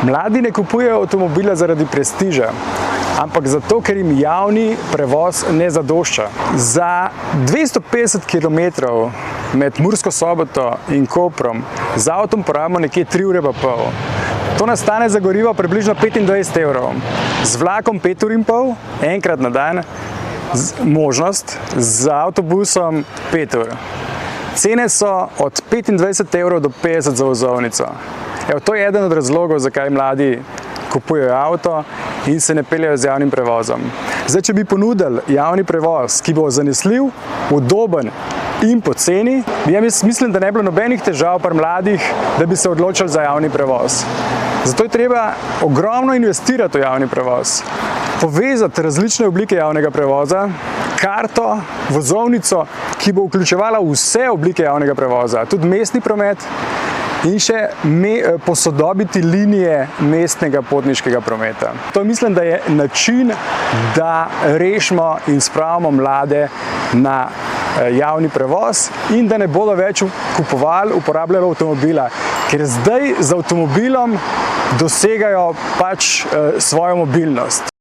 Mladi ne kupujejo avtomobila zaradi prestiža, ampak zato, ker jim javni prevoz ne zadošča. Za 250 km med Mursko Soboto in Koprom z avtom porabimo nekje 3 ure pa pol. To nas stane za gorivo približno 25 evrov. Z vlakom 5 ur in pol, enkrat na dan, možnost, z avtobusom 5 ur. Cene so od 25 evrov do 50 za vozovnico. Evo, to je eden od razlogov, zakaj mladi kupujejo avto in se ne peljejo z javnim prevozom. Zdaj, če bi ponudili javni prevoz, ki bo zanesljiv, udoben in poceni, jaz mislim, da ne bi bilo nobenih težav pri mladih, da bi se odločili za javni prevoz. Zato je treba ogromno investirati v javni prevoz. Povezati različne oblike javnega prevoza, karto, vozovnico, ki bo vključevala vse oblike javnega prevoza, tudi mestni promet, in še posodobiti linije mestnega potniškega prometa. To mislim, da je način, da rešimo in spravimo mlade na javni prevoz in da ne bodo več uporabljali avtomobila, ker zdaj z avtomobilom dosegajo pač svojo mobilnost.